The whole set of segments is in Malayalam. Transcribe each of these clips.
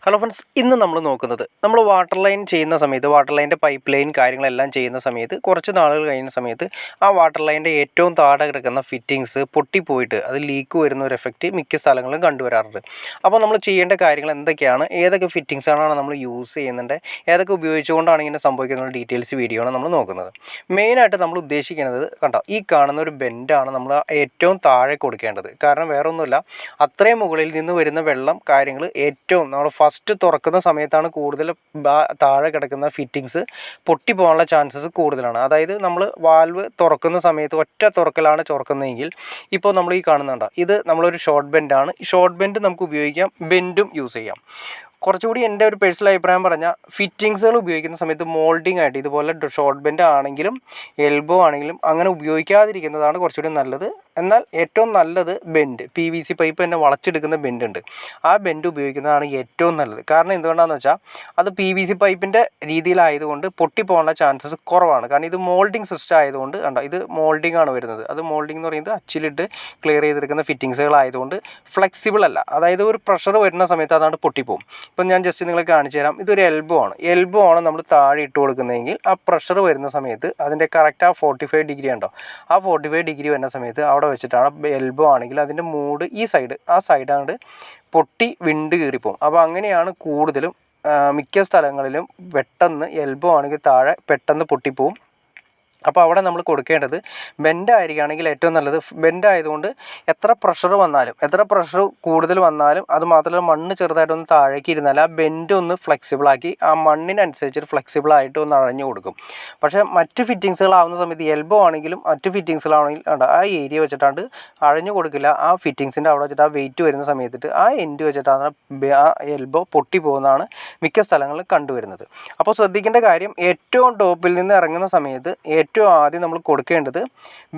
ഹലോ ഫ്രണ്ട്സ്, ഇന്ന് നമ്മൾ നോക്കുന്നത് വാട്ടർ ലൈൻ ചെയ്യുന്ന സമയത്ത് വാട്ടർ ലൈൻ്റെ പൈപ്പ് ലൈൻ കാര്യങ്ങളെല്ലാം ചെയ്യുന്ന സമയത്ത് കുറച്ച് നാളുകൾ കഴിയുന്ന സമയത്ത് ആ വാട്ടർ ലൈൻ്റെ ഏറ്റവും താഴെ കിടക്കുന്ന ഫിറ്റിങ്സ് പൊട്ടിപ്പോയിട്ട് അത് ലീക്ക് വരുന്ന ഒരു എഫക്റ്റ് മിക്ക സ്ഥലങ്ങളിലും കണ്ടുവരാറുണ്ട്. അപ്പോൾ നമ്മൾ ചെയ്യേണ്ട കാര്യങ്ങൾ എന്തൊക്കെയാണ്, ഏതൊക്കെ ഫിറ്റിങ്സാണ് നമ്മൾ യൂസ് ചെയ്യുന്നുണ്ട്, ഏതൊക്കെ ഉപയോഗിച്ചുകൊണ്ടാണ് ഇങ്ങനെ സംഭവിക്കുന്ന ഡീറ്റെയിൽസ് വീഡിയോ ആണ് നമ്മൾ നോക്കുന്നത്. മെയിനായിട്ട് നമ്മൾ ഉദ്ദേശിക്കുന്നത് കണ്ടോ, ഈ കാണുന്ന ഒരു ബെൻഡാണ് നമ്മൾ ഏറ്റവും താഴെ കൊടുക്കേണ്ടത്. കാരണം വേറെ ഒന്നുമില്ല, അത്രയും മുകളിൽ നിന്ന് വരുന്ന വെള്ളം കാര്യങ്ങൾ ഏറ്റവും നമ്മൾ ഫസ്റ്റ് തുറക്കുന്ന സമയത്താണ് കൂടുതൽ താഴെ കിടക്കുന്ന ഫിറ്റിങ്സ് പൊട്ടിപ്പോകാനുള്ള ചാൻസസ് കൂടുതലാണ്. അതായത് നമ്മൾ വാൽവ് തുറക്കുന്ന സമയത്ത് ഒറ്റ തുറക്കലാണ് തുറക്കുന്നതെങ്കിൽ ഇപ്പോൾ നമ്മൾ ഈ കാണുന്നുണ്ടോ, ഇത് നമ്മളൊരു ഷോർട്ട് ബെൻഡാണ്. ഷോർട്ട് ബെൻഡ് നമുക്ക് ഉപയോഗിക്കാം, ബെൻഡും യൂസ് ചെയ്യാം. കുറച്ചുകൂടി എൻ്റെ ഒരു പേഴ്സണൽ അഭിപ്രായം പറഞ്ഞാൽ ഫിറ്റിങ്സുകൾ ഉപയോഗിക്കുന്ന സമയത്ത് മോൾഡിംഗ് ആയിട്ട് ഇതുപോലെ ഷോർട്ട് ബെൻഡ് ആണെങ്കിലും എൽബോ ആണെങ്കിലും അങ്ങനെ ഉപയോഗിക്കാതിരിക്കുന്നതാണ് കുറച്ചുകൂടി നല്ലത്. എന്നാൽ ഏറ്റവും നല്ലത് ബെൻഡ്, PVC പൈപ്പ് തന്നെ വളച്ചെടുക്കുന്ന ബെൻഡ് ഉണ്ട്, ആ ബെൻഡ് ഉപയോഗിക്കുന്നതാണ് ഏറ്റവും നല്ലത്. കാരണം എന്തുകൊണ്ടാണെന്ന് വെച്ചാൽ അത് PVC പൈപ്പിൻ്റെ രീതിയിലായതുകൊണ്ട് പൊട്ടിപ്പോകാനുള്ള ചാൻസസ് കുറവാണ്. കാരണം ഇത് മോൾഡിംഗ് സിസ്റ്റം ആയതുകൊണ്ട് കണ്ടോ, ഇത് മോൾഡിംഗ് ആണ് വരുന്നത്. അത് മോൾഡിംഗ് എന്ന് പറയുന്നത് അച്ചിലിട്ട് ക്ലിയർ ചെയ്തെടുക്കുന്ന ഫിറ്റിങ്സുകളായതുകൊണ്ട് ഫ്ലെക്സിബിൾ അല്ല. അതായത് ഒരു പ്രഷർ വരുന്ന സമയത്ത് അതാണ് പൊട്ടിപ്പോകും. ഇപ്പം ഞാൻ ജസ്റ്റ് നിങ്ങളെ കാണിച്ചു തരാം. ഇതൊരു എൽബോ ആണ് നമ്മൾ താഴെ ഇട്ട് കൊടുക്കുന്നതെങ്കിൽ ആ പ്രഷർ വരുന്ന സമയത്ത് അതിൻ്റെ കറക്റ്റ് ആ 45 ഡിഗ്രി ഉണ്ടോ, ആ 45 ഡിഗ്രി വരുന്ന സമയത്ത് അവിടെ വെച്ചിട്ടാണ് എൽബോ ആണെങ്കിൽ അതിൻ്റെ മൂട് ഈ സൈഡ് അങ്ങോട്ട് പൊട്ടി വിണ്ട് കീറിപ്പോവും. അപ്പോൾ അങ്ങനെയാണ് കൂടുതലും മിക്ക സ്ഥലങ്ങളിലും പെട്ടെന്ന് എൽബോ ആണെങ്കിൽ താഴെ പെട്ടെന്ന് പൊട്ടിപ്പോവും. അപ്പോൾ അവിടെ നമ്മൾ കൊടുക്കേണ്ടത് ബെൻഡായിരിക്കുകയാണെങ്കിൽ ഏറ്റവും നല്ലത്. ബെൻഡായതുകൊണ്ട് എത്ര പ്രഷർ കൂടുതൽ വന്നാലും അത് മാത്രമല്ല മണ്ണ് ചെറുതായിട്ടൊന്ന് താഴേക്ക് ഇരുന്നാൽ ആ ബെൻഡ് ഒന്ന് ഫ്ലെക്സിബിളാക്കി ആ മണ്ണിനനുസരിച്ച് ഫ്ലെക്സിബിളായിട്ട് ഒന്ന് അഴഞ്ഞു കൊടുക്കും. പക്ഷേ മറ്റ് ഫിറ്റിങ്സുകളാവുന്ന സമയത്ത് എൽബോ ആണെങ്കിലും മറ്റ് ഫിറ്റിങ്സുകളാണെങ്കിലും ആ ഏരിയ വെച്ചിട്ടാണ്ട് അഴഞ്ഞു കൊടുക്കില്ല. ആ ഫിറ്റിങ്സിൻ്റെ അവിടെ വെച്ചിട്ട് ആ വെയിറ്റ് വരുന്ന സമയത്തിട്ട് ആ എൻഡ് വെച്ചിട്ടാണ് ആ എൽബോ പൊട്ടി പോകുന്നതാണ് മിക്ക സ്ഥലങ്ങളിലും കണ്ടുവരുന്നത്. അപ്പോൾ ശ്രദ്ധിക്കേണ്ട കാര്യം, ഏറ്റവും ടോപ്പിൽ നിന്ന് ഇറങ്ങുന്ന സമയത്ത് ഏറ്റവും ആദ്യം നമ്മൾ കൊടുക്കേണ്ടത്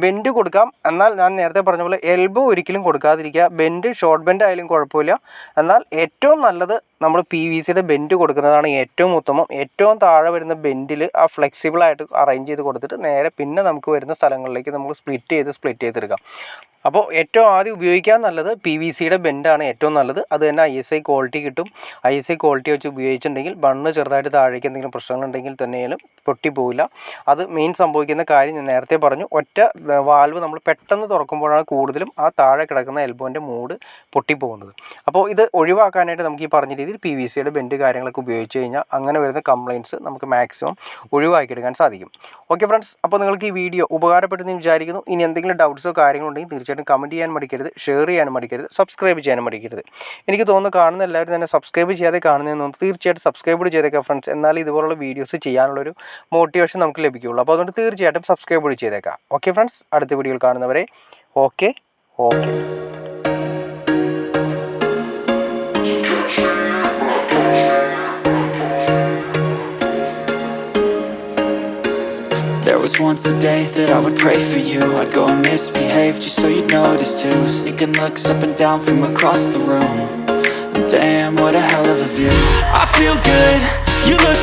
ബെൻഡ് കൊടുക്കാം. എന്നാൽ ഞാൻ നേരത്തെ പറഞ്ഞ പോലെ എൽബോ ഒരിക്കലും കൊടുക്കാതിരിക്കുക. ബെൻഡ് ഷോർട്ട് ബെൻഡ് ആയാലും കുഴപ്പമില്ല. എന്നാൽ ഏറ്റവും നല്ലത് നമ്മൾ PVCയുടെ ബെൻഡ് കൊടുക്കുന്നതാണ് ഏറ്റവും ഉത്തമം. ഏറ്റവും താഴെ വരുന്ന ബെൻഡിൽ ആ ഫ്ലെക്സിബിളായിട്ട് അറേഞ്ച് ചെയ്ത് കൊടുത്തിട്ട് നേരെ പിന്നെ നമുക്ക് വരുന്ന സ്ഥലങ്ങളിലേക്ക് നമുക്ക് സ്പ്ലിറ്റ് ചെയ്തെടുക്കാം. അപ്പോൾ ഏറ്റവും ആദ്യം ഉപയോഗിക്കാൻ നല്ലത് PVCയുടെ ബെൻഡാണ് ഏറ്റവും നല്ലത്. അത് തന്നെ ISI ക്വാളിറ്റി കിട്ടും. ISI ക്വാളിറ്റി വെച്ച് ഉപയോഗിച്ചിട്ടുണ്ടെങ്കിൽ മണ്ണ് ചെറുതായിട്ട് താഴേക്ക് എന്തെങ്കിലും പ്രശ്നങ്ങളുണ്ടെങ്കിൽ തന്നെയും പൊട്ടിപ്പോവില്ല. അത് മെയിൻ സംഭവിക്കുന്ന കാര്യം ഞാൻ നേരത്തെ പറഞ്ഞു, ഒറ്റ വാൽവ് നമ്മൾ പെട്ടെന്ന് തുറക്കുമ്പോഴാണ് കൂടുതലും ആ താഴെ കിടക്കുന്ന എൽബോൻ്റെ മൂട് പൊട്ടിപ്പോകുന്നത്. അപ്പോൾ ഇത് ഒഴിവാക്കാനായിട്ട് നമുക്ക് ഈ പറഞ്ഞ രീതിയിൽ PVCയുടെ ബെൻഡ് കാര്യങ്ങളൊക്കെ ഉപയോഗിച്ച് കഴിഞ്ഞാൽ അങ്ങനെ വരുന്ന കംപ്ലയിൻറ്റ്സ് നമുക്ക് മാക്സിമം ഒഴിവാക്കിയെടുക്കാൻ സാധിക്കും. ഓക്കെ ഫ്രണ്ട്സ്, അപ്പോൾ നിങ്ങൾക്ക് ഈ വീഡിയോ ഉപകാരപ്പെട്ടെന്ന് വിചാരിക്കുന്നു. ഇനി എന്തെങ്കിലും ഡൗട്ട്സോ കാര്യങ്ങളുണ്ടെങ്കിൽ തീർച്ചയായിട്ടും കമൻറ്റ് ചെയ്യാൻ മടിക്കരുത്, ഷെയർ ചെയ്യാനും മടിക്കരുത്, സബ്സ്ക്രൈബ് ചെയ്യാനും മടിക്കരുത്. എനിക്ക് തോന്നുന്നു കാണുന്ന എല്ലാവരും തന്നെ സബ്സ്ക്രൈബ് ചെയ്യാതെ കാണുന്നതെന്ന് തോന്നുന്നു. തീർച്ചയായിട്ടും സബ്സ്ക്രൈബ് ചെയ്തേക്കാം ഫ്രണ്ട്സ്. എന്നാൽ ഇതുപോലുള്ള വീഡിയോസ് ചെയ്യാനുള്ളൊരു മോട്ടിവേഷൻ നമുക്ക് ലഭിക്കുകയുള്ളൂ. അപ്പോൾ അതുകൊണ്ട് തീർച്ചയായിട്ടും സബ്സ്ക്രൈബ് ചെയ്തേക്കാം. ഓക്കെ ഫ്രണ്ട്സ്, അടുത്ത വീഡിയോയിൽ കാണുന്നവരെ okay. There was once a day that I would pray for you. I'd go and misbehave just so you'd notice too. Sneaking looks up and down from across the room. Damn, what a hell of a view. I feel good, you look